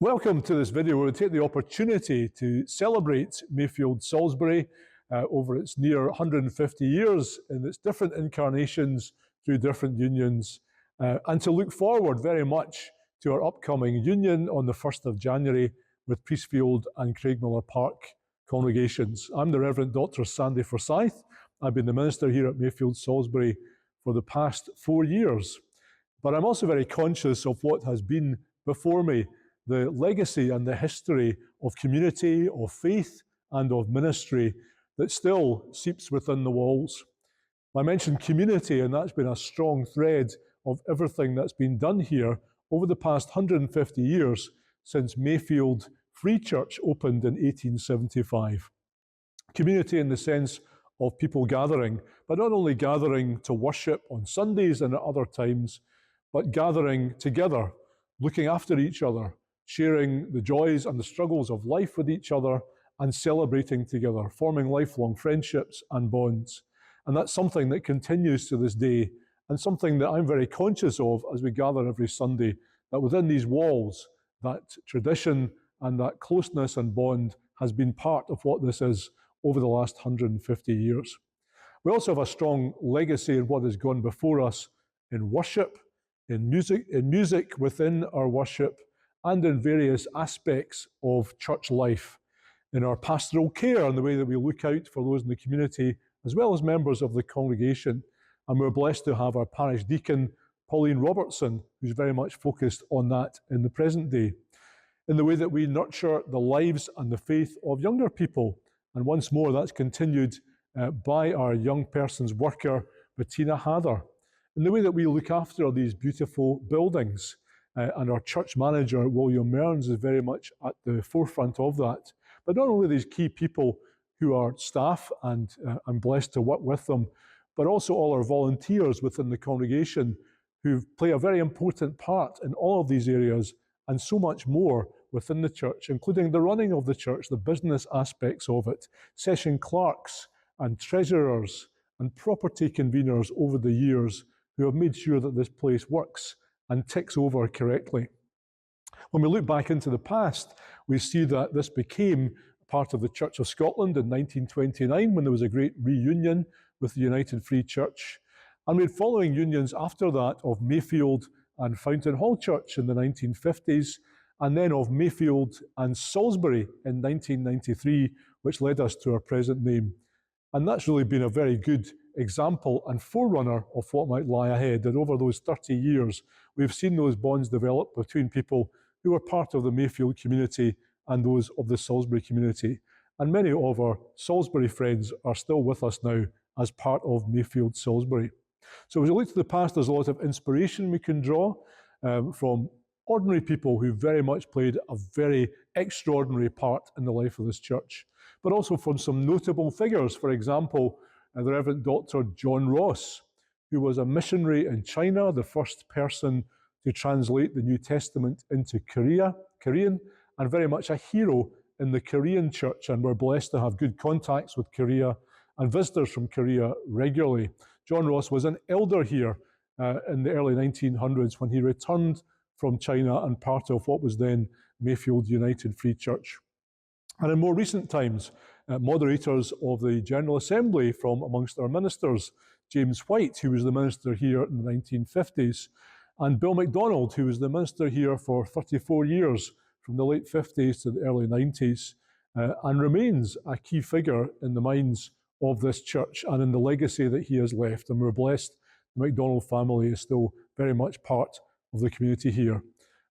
Welcome to this video where we take the opportunity to celebrate Mayfield Salisbury over its near 150 years in its different incarnations through different unions and to look forward very much to our upcoming union on the 1st of January with Priestfield and Craigmillar Park congregations. I'm the Reverend Dr. Sandy Forsyth. I've been the minister here at Mayfield Salisbury for the past 4 years. But I'm also very conscious of what has been before me, the legacy and the history of community, of faith, and of ministry that still seeps within the walls. I mentioned community, and that's been a strong thread of everything that's been done here over the past 150 years since Mayfield Free Church opened in 1875. Community in the sense of people gathering, but not only gathering to worship on Sundays and at other times, but gathering together, looking after each other, sharing the joys and the struggles of life with each other and celebrating together, forming lifelong friendships and bonds. And that's something that continues to this day and something that I'm very conscious of as we gather every Sunday, that within these walls, that tradition and that closeness and bond has been part of what this is over the last 150 years. We also have a strong legacy in what has gone before us in worship, in music within our worship, and in various aspects of church life, in our pastoral care and the way that we look out for those in the community, as well as members of the congregation. And we're blessed to have our parish deacon, Pauline Robertson, who's very much focused on that in the present day. In the way that we nurture the lives and the faith of younger people. And once more, that's continued by our young persons worker, Bettina Hather. In the way that we look after these beautiful buildings. And our church manager, William Mearns, is very much at the forefront of that. But not only these key people who are staff, and I'm blessed to work with them, but also all our volunteers within the congregation who play a very important part in all of these areas and so much more within the church, including the running of the church, the business aspects of it, session clerks and treasurers and property conveners over the years who have made sure that this place works and ticks over correctly. When we look back into the past, we see that this became part of the Church of Scotland in 1929 when there was a great reunion with the United Free Church. And we had following unions after that of Mayfield and Fountain Hall Church in the 1950s, and then of Mayfield and Salisbury in 1993, which led us to our present name. And that's really been a very good example and forerunner of what might lie ahead. And over those 30 years, we've seen those bonds develop between people who are part of the Mayfield community and those of the Salisbury community. And many of our Salisbury friends are still with us now as part of Mayfield Salisbury. So as we look to the past, there's a lot of inspiration we can draw from ordinary people who very much played a very extraordinary part in the life of this church, but also from some notable figures. For example, the Reverend Dr. John Ross, who was a missionary in China, the first person to translate the New Testament into Korean, and very much a hero in the Korean church. And we're blessed to have good contacts with Korea and visitors from Korea regularly. John Ross was an elder here in the early 1900s when he returned from China and part of what was then Mayfield United Free Church. And in more recent times, moderators of the General Assembly from amongst our ministers, James White, who was the minister here in the 1950s, and Bill MacDonald, who was the minister here for 34 years, from the late 50s to the early 90s, and remains a key figure in the minds of this church and in the legacy that he has left. And we're blessed the MacDonald family is still very much part of the community here.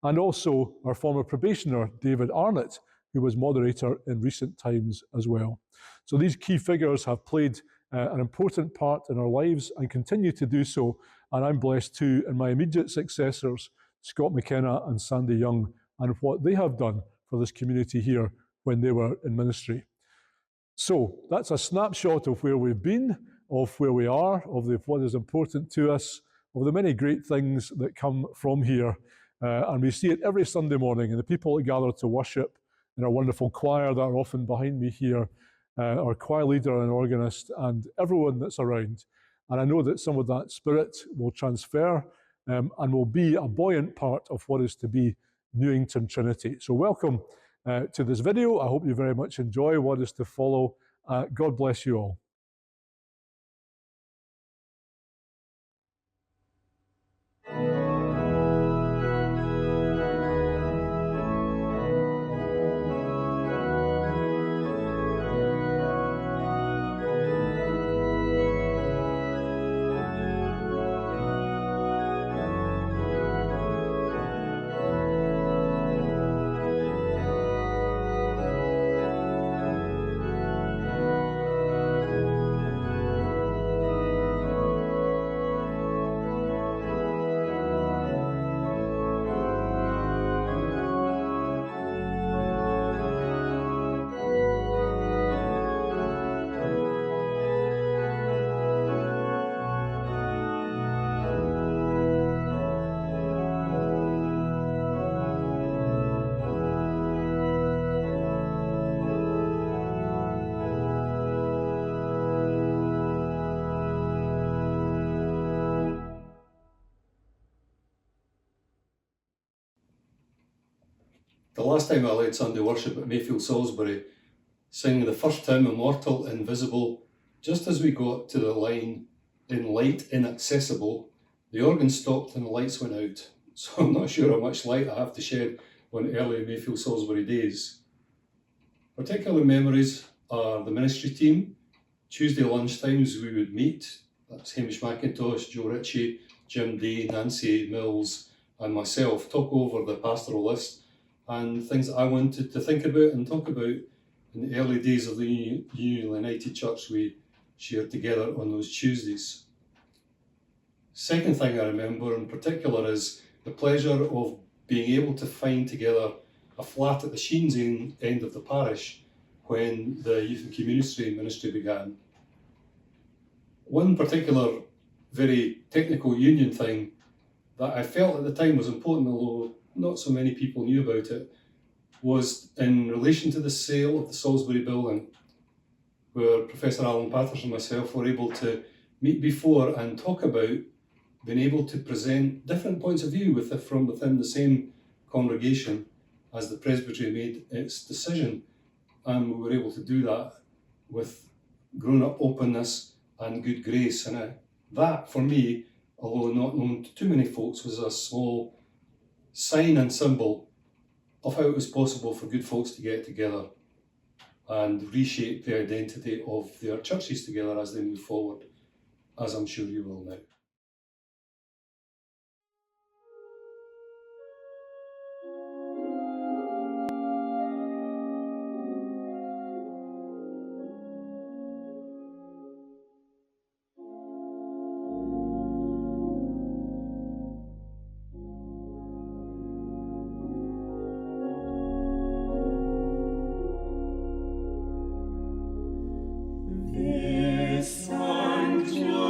And also our former probationer, David Arnott, who was moderator in recent times as well. So these key figures have played an important part in our lives and continue to do so. And I'm blessed too in my immediate successors, Scott McKenna and Sandy Young, and what they have done for this community here when they were in ministry. So that's a snapshot of where we've been, of where we are, of what is important to us, of the many great things that come from here. And we see it every Sunday morning, and the people that gather to worship in our wonderful choir that are often behind me here, our choir leader and organist, and everyone that's around. And I know that some of that spirit will transfer and will be a buoyant part of what is to be Newington Trinity. So welcome to this video. I hope you very much enjoy what is to follow. God bless you all. The last time I led Sunday worship at Mayfield Salisbury, singing the first hymn, Immortal, Invisible, just as we got to the line, in light inaccessible, the organ stopped and the lights went out. So I'm not sure how much light I have to shed on early Mayfield Salisbury days. Particular memories are the ministry team. Tuesday lunchtimes we would meet. That's Hamish McIntosh, Joe Ritchie, Jim Day, Nancy Mills and myself, talk over the pastoral list and things that I wanted to think about and talk about in the early days of the New United Church we shared together on those Tuesdays. Second thing I remember in particular is the pleasure of being able to find together a flat at the Sheens end of the parish when the Youth and Community Ministry began. One particular very technical union thing that I felt at the time was important, although not so many people knew about it, was in relation to the sale of the Salisbury building, where Professor Alan Patterson and myself were able to meet before and talk about being able to present different points of view from within the same congregation as the presbytery made its decision. And we were able to do that with grown-up openness and good grace. And that, for me, although not known to too many folks, was a small sign and symbol of how it was possible for good folks to get together and reshape the identity of their churches together as they move forward, as I'm sure you will now. This sanctuary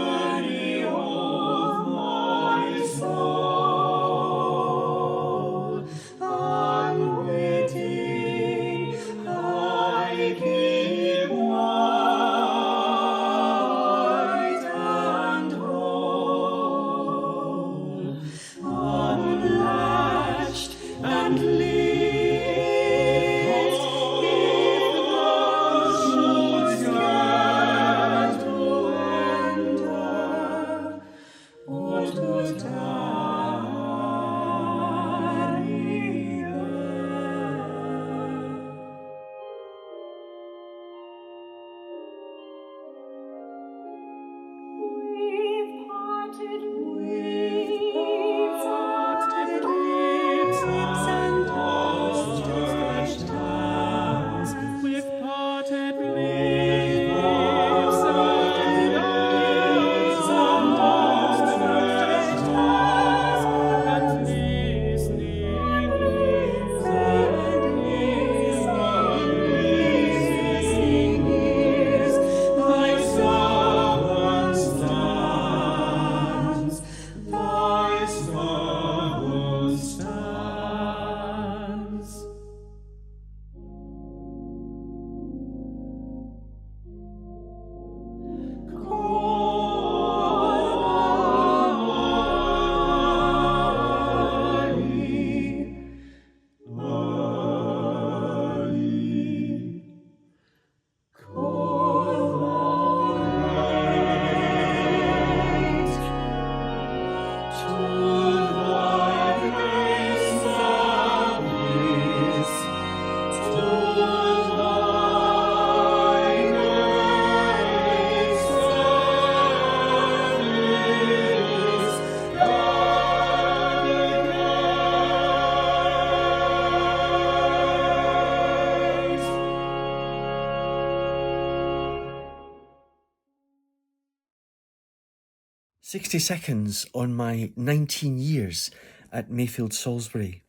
60 seconds on my 19 years at Mayfield Salisbury.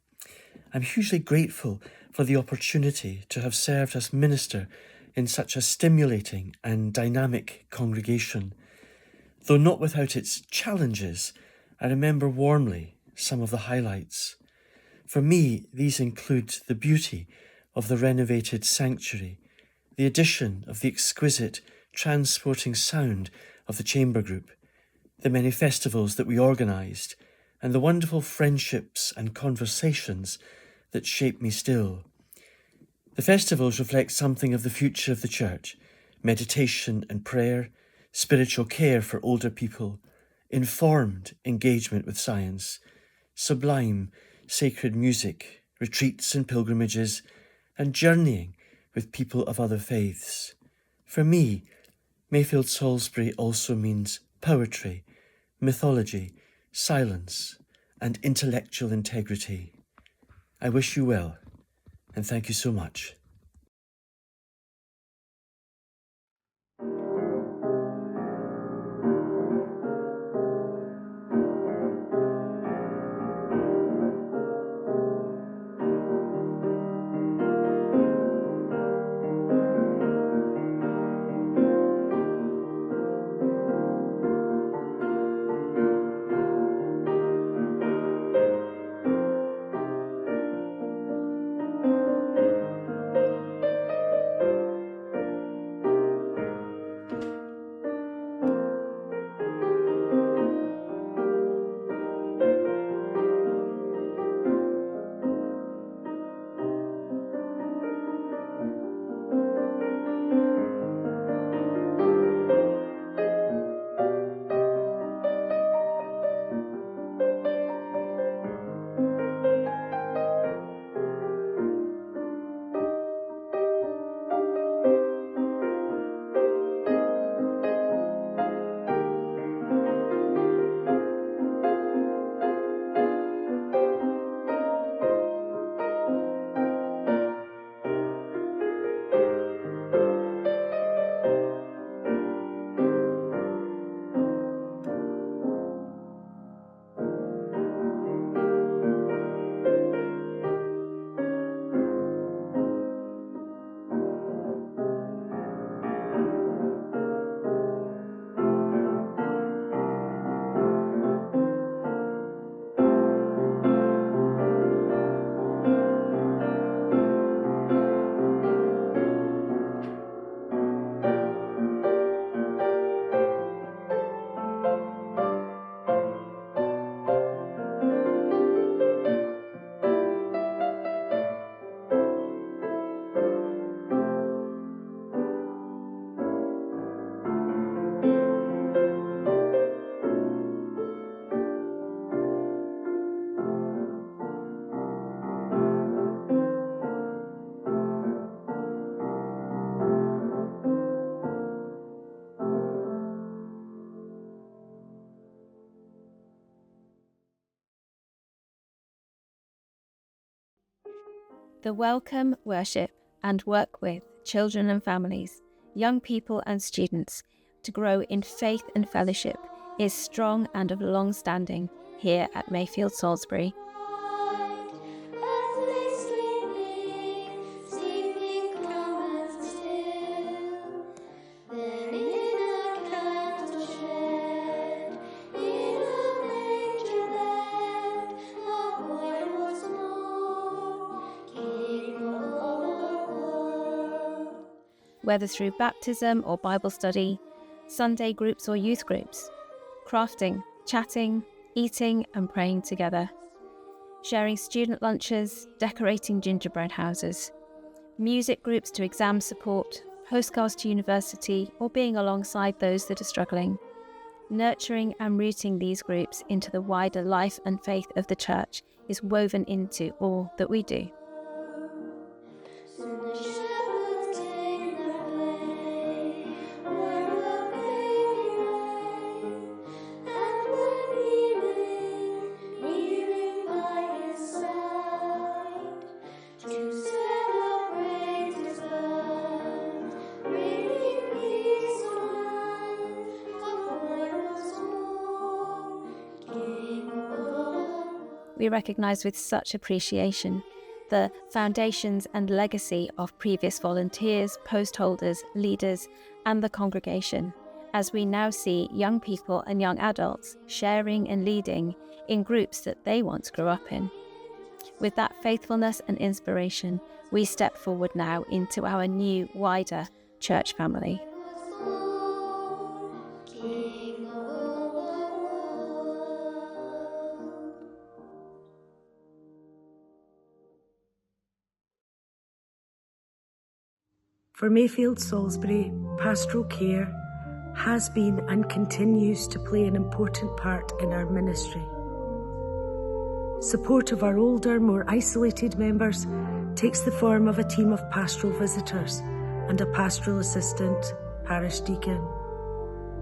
I'm hugely grateful for the opportunity to have served as minister in such a stimulating and dynamic congregation. Though not without its challenges, I remember warmly some of the highlights. For me, these include the beauty of the renovated sanctuary, the addition of the exquisite, transporting sound of the chamber group, the many festivals that we organised, and the wonderful friendships and conversations that shape me still. The festivals reflect something of the future of the church: meditation and prayer, spiritual care for older people, informed engagement with science, sublime sacred music, retreats and pilgrimages, and journeying with people of other faiths. For me, Mayfield Salisbury also means poetry, mythology, silence, and intellectual integrity. I wish you well, and thank you so much. The welcome, worship, and work with children and families, young people and students to grow in faith and fellowship is strong and of long standing here at Mayfield Salisbury. Whether through baptism or Bible study, Sunday groups or youth groups, crafting, chatting, eating and praying together, sharing student lunches, decorating gingerbread houses, music groups to exam support, postcards to university, or being alongside those that are struggling. Nurturing and rooting these groups into the wider life and faith of the church is woven into all that we do. we recognise with such appreciation the foundations and legacy of previous volunteers, post holders, leaders, and the congregation, as we now see young people and young adults sharing and leading in groups that they once grew up in. With that faithfulness and inspiration, we step forward now into our new, wider church family. For Mayfield Salisbury, pastoral care has been and continues to play an important part in our ministry. Support of our older, more isolated members takes the form of a team of pastoral visitors and a pastoral assistant, parish deacon.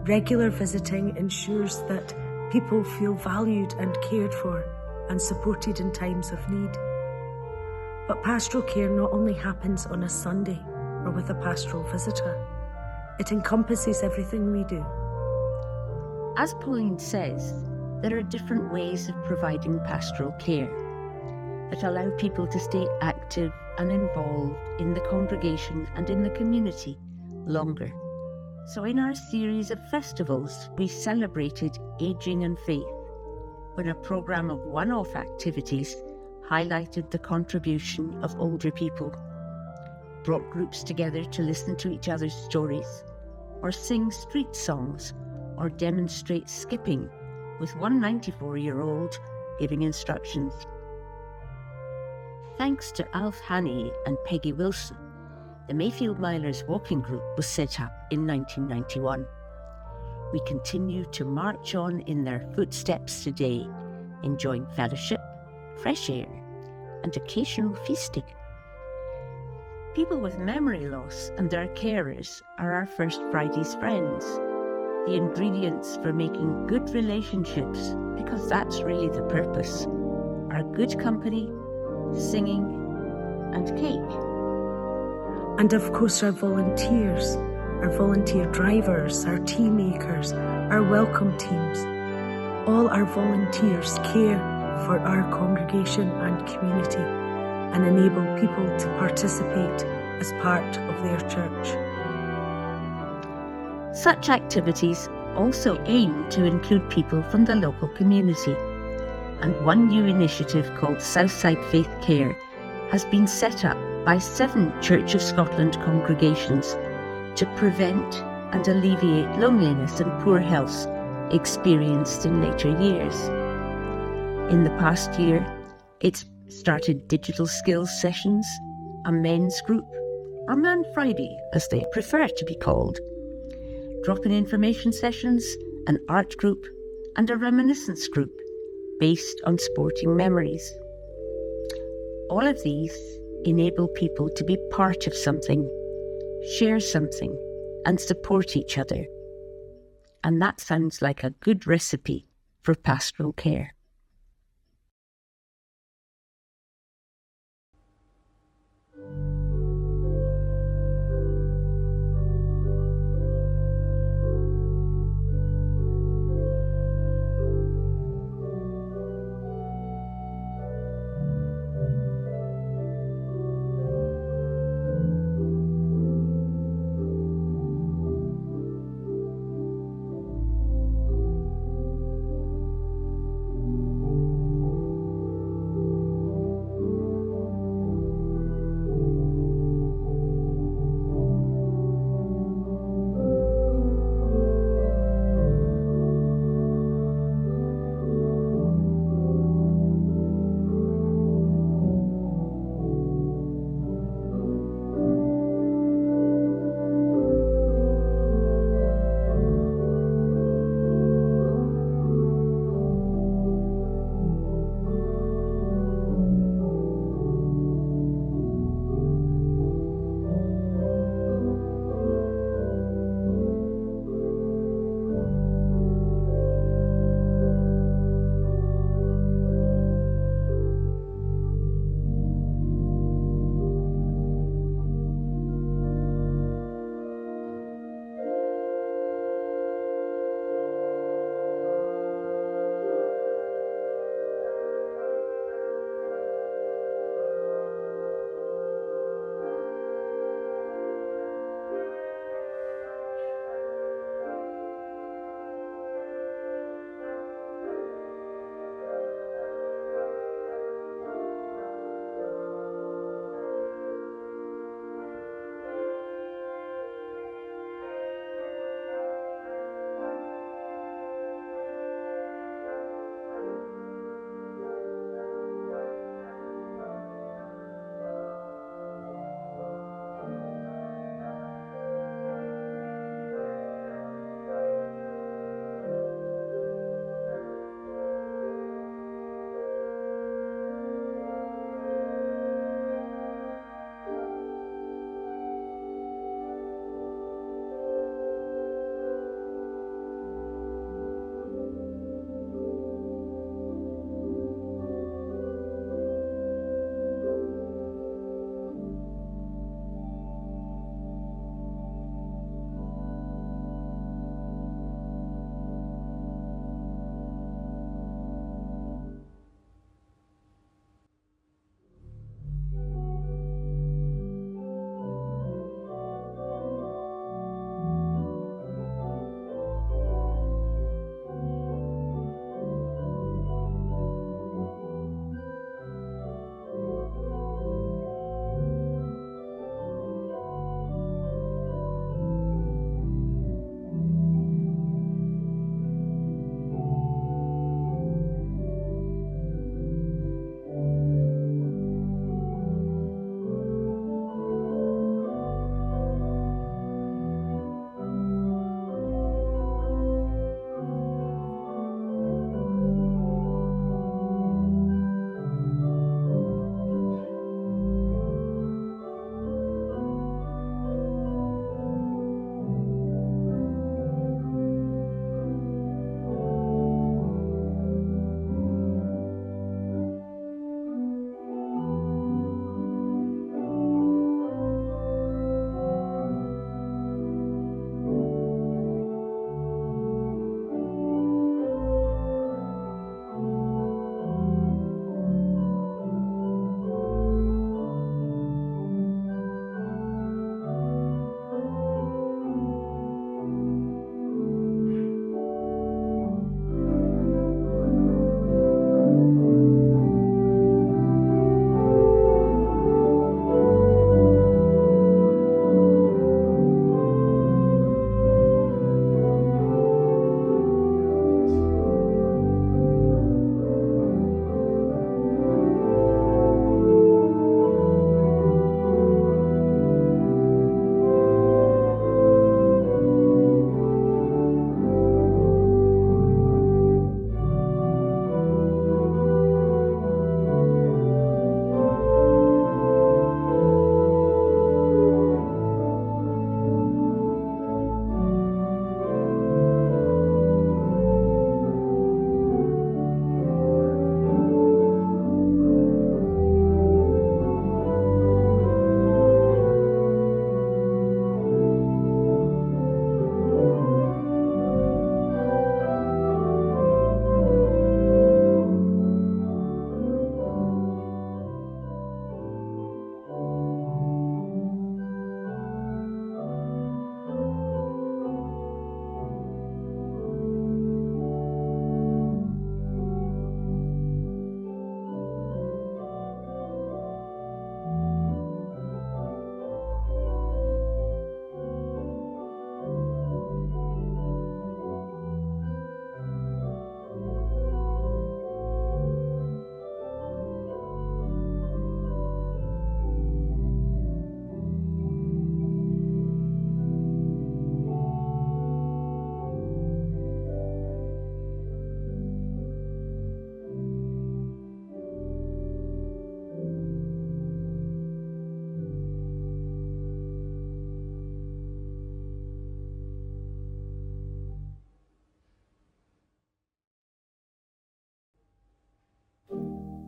Regular visiting ensures that people feel valued and cared for and supported in times of need. But pastoral care not only happens on a Sunday or with a pastoral visitor, it encompasses everything we do. As Pauline says, there are different ways of providing pastoral care that allow people to stay active and involved in the congregation and in the community longer. So in our series of festivals, we celebrated Ageing and Faith, when a programme of one-off activities highlighted the contribution of older people, brought groups together to listen to each other's stories, or sing street songs, or demonstrate skipping, with one 94-year-old giving instructions. Thanks to Alf Haney and Peggy Wilson, the Mayfield Milers Walking Group was set up in 1991. We continue to march on in their footsteps today, enjoying fellowship, fresh air, and occasional feasting. People with memory loss and their carers are our First Friday's friends, the ingredients for making good relationships, because that's really the purpose, are good company, singing, and cake. And of course our volunteers, our volunteer drivers, our tea makers, our welcome teams. All our volunteers care for our congregation and community and enable people to participate as part of their church. Such activities also aim to include people from the local community, and one new initiative called Southside Faith Care has been set up by 7 Church of Scotland congregations to prevent and alleviate loneliness and poor health experienced in later years. In the past year, it's started digital skills sessions, a men's group, or Man Friday as they prefer to be called, drop-in information sessions, an art group, and a reminiscence group based on sporting memories. All of these enable people to be part of something, share something, and support each other. And that sounds like a good recipe for pastoral care.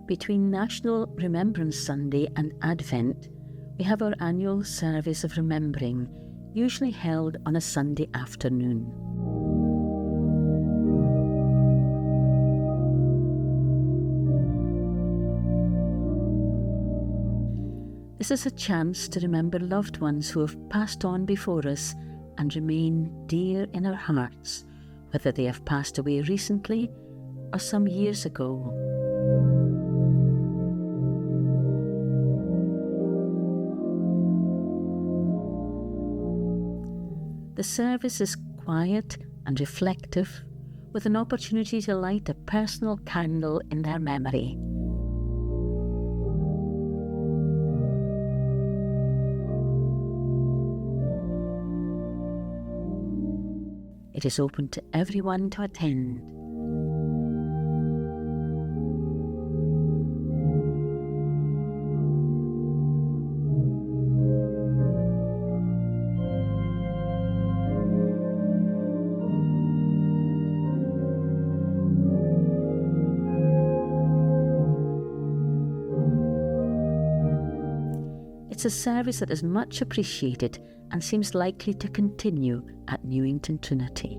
Between National Remembrance Sunday and Advent, we have our annual service of remembering, usually held on a Sunday afternoon. This is a chance to remember loved ones who have passed on before us and remain dear in our hearts, whether they have passed away recently or some years ago. The service is quiet and reflective, with an opportunity to light a personal candle in their memory. It is open to everyone to attend. It's a service that is much appreciated and seems likely to continue at Newington Trinity.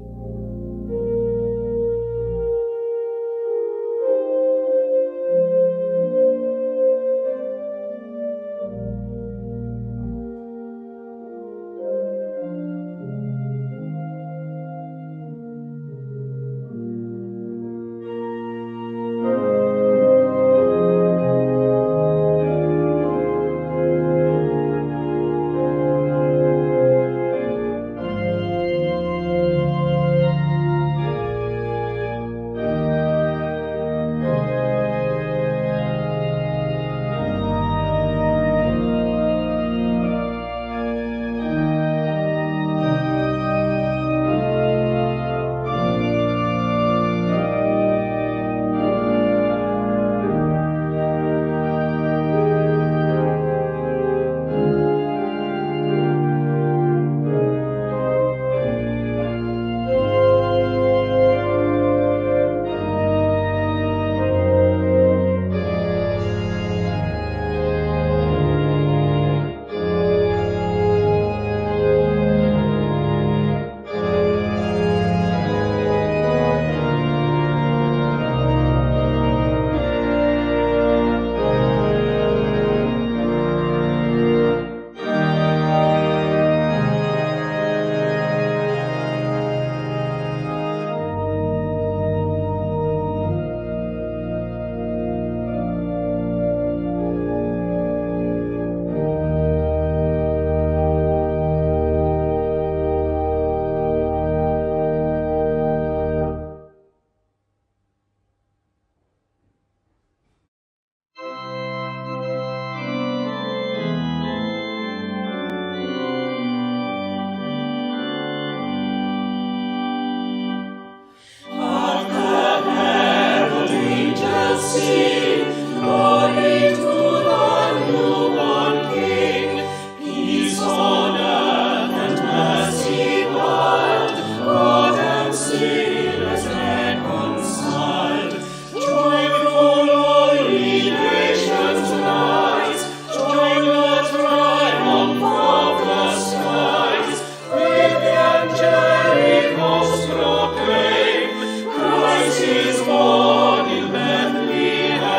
Christ is born in Bethlehem.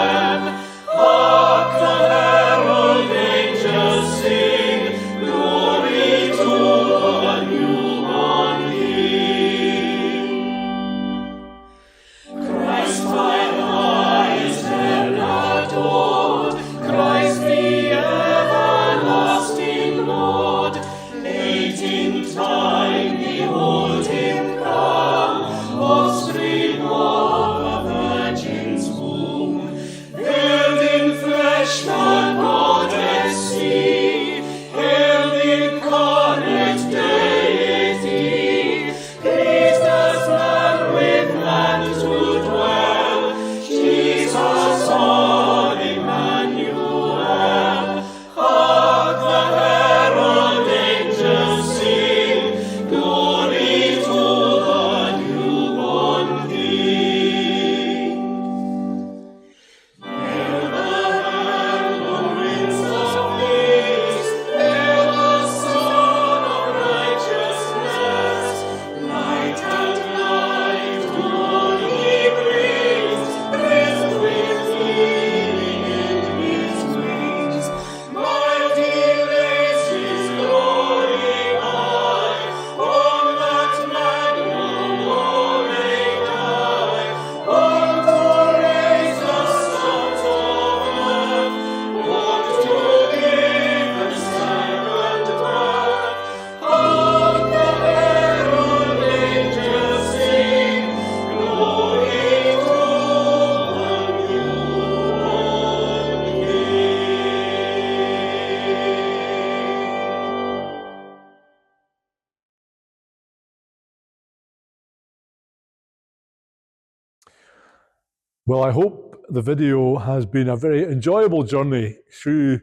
Well, I hope the video has been a very enjoyable journey through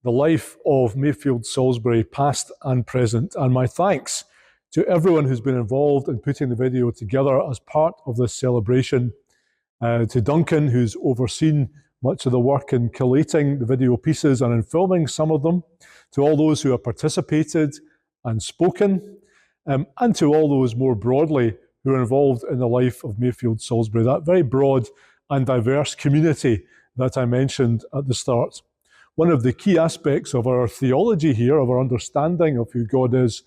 the life of Mayfield Salisbury, past and present, and my thanks to everyone who's been involved in putting the video together as part of this celebration, to Duncan, who's overseen much of the work in collating the video pieces and in filming some of them, to all those who have participated and spoken, and to all those more broadly who are involved in the life of Mayfield Salisbury, that very broad and diverse community that I mentioned at the start. One of the key aspects of our theology here, of our understanding of who God is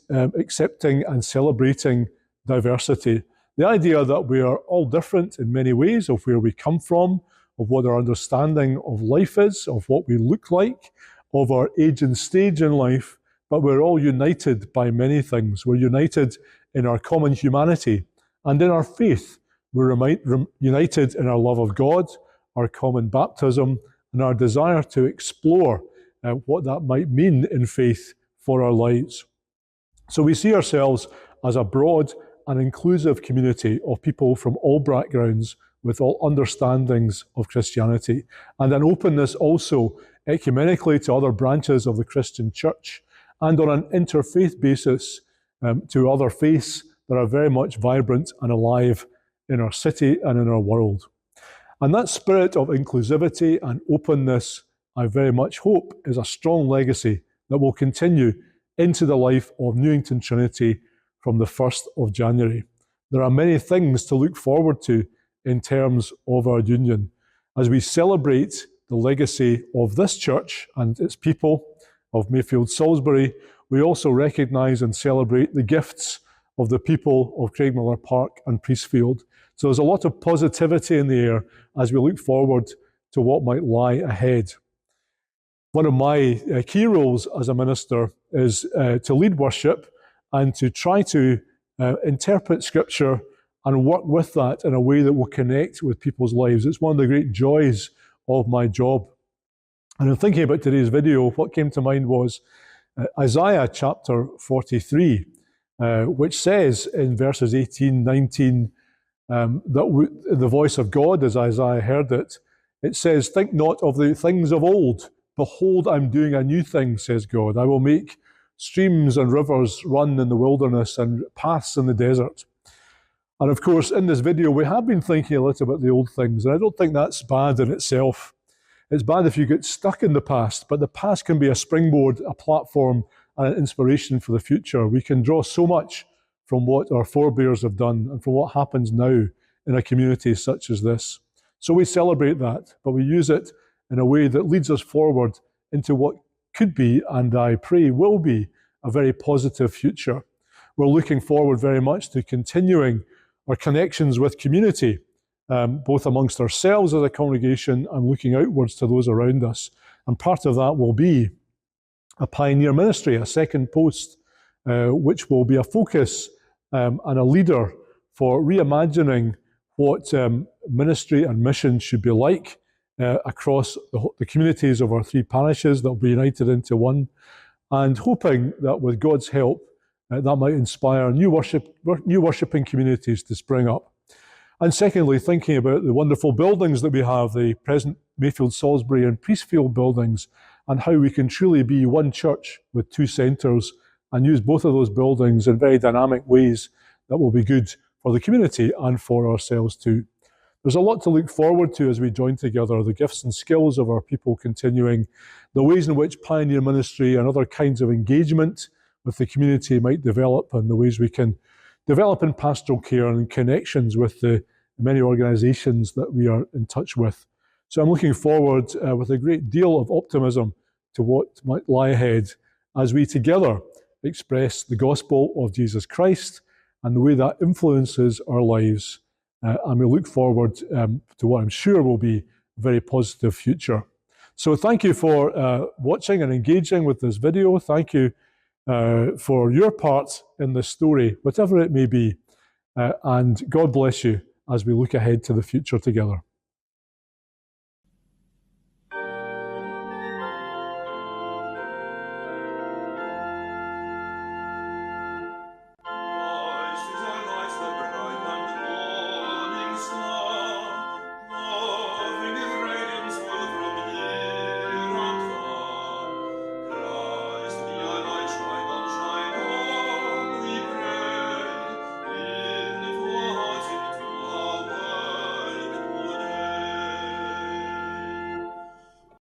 accepting and celebrating diversity. The idea that we are all different in many ways, of where we come from, of what our understanding of life is, of what we look like, of our age and stage in life, but we're all united by many things. We're united in our common humanity and in our faith. We're united in our love of God, our common baptism, and our desire to explore what that might mean in faith for our lives. So we see ourselves as a broad and inclusive community of people from all backgrounds with all understandings of Christianity, and an openness also ecumenically to other branches of the Christian church, and on an interfaith basis to other faiths that are very much vibrant and alive in our city and in our world. And that spirit of inclusivity and openness, I very much hope, is a strong legacy that will continue into the life of Newington Trinity from the 1st of January. There are many things to look forward to in terms of our union. As we celebrate the legacy of this church and its people, of Mayfield Salisbury, we also recognise and celebrate the gifts of the people of Craigmillar Park and Priestfield. So there's a lot of positivity in the air as we look forward to what might lie ahead. One of my key roles as a minister is to lead worship and to try to interpret Scripture and work with that in a way that will connect with people's lives. It's one of the great joys of my job. And in thinking about today's video, what came to mind was Isaiah chapter 43, which says in verses 18, 19, that the voice of God, as Isaiah heard it, it says, "Think not of the things of old. Behold, I'm doing a new thing, says God. I will make streams and rivers run in the wilderness and paths in the desert." And of course, in this video, we have been thinking a little about the old things, and I don't think that's bad in itself. It's bad if you get stuck in the past, but the past can be a springboard, a platform, and an inspiration for the future. We can draw so much from what our forebears have done and from what happens now in a community such as this. So we celebrate that, but we use it in a way that leads us forward into what could be, and I pray will be, a very positive future. We're looking forward very much to continuing our connections with community, both amongst ourselves as a congregation and looking outwards to those around us. And part of that will be a pioneer ministry, a second post, which will be a focus and a leader for reimagining what ministry and mission should be like across the communities of our three parishes that will be united into one, and hoping that with God's help, that might inspire new worshipping communities to spring up. And secondly, thinking about the wonderful buildings that we have, the present Mayfield Salisbury and Priestfield buildings, and how we can truly be one church with two centres and use both of those buildings in very dynamic ways that will be good for the community and for ourselves too. There's a lot to look forward to as we join together, the gifts and skills of our people continuing, the ways in which pioneer ministry and other kinds of engagement with the community might develop, and the ways we can develop in pastoral care and in connections with the many organisations that we are in touch with. So I'm looking forward with a great deal of optimism to what might lie ahead as we together express the gospel of Jesus Christ and the way that influences our lives. And we look forward to what I'm sure will be a very positive future. So thank you for watching and engaging with this video. Thank you for your part in this story, whatever it may be. And God bless you as we look ahead to the future together.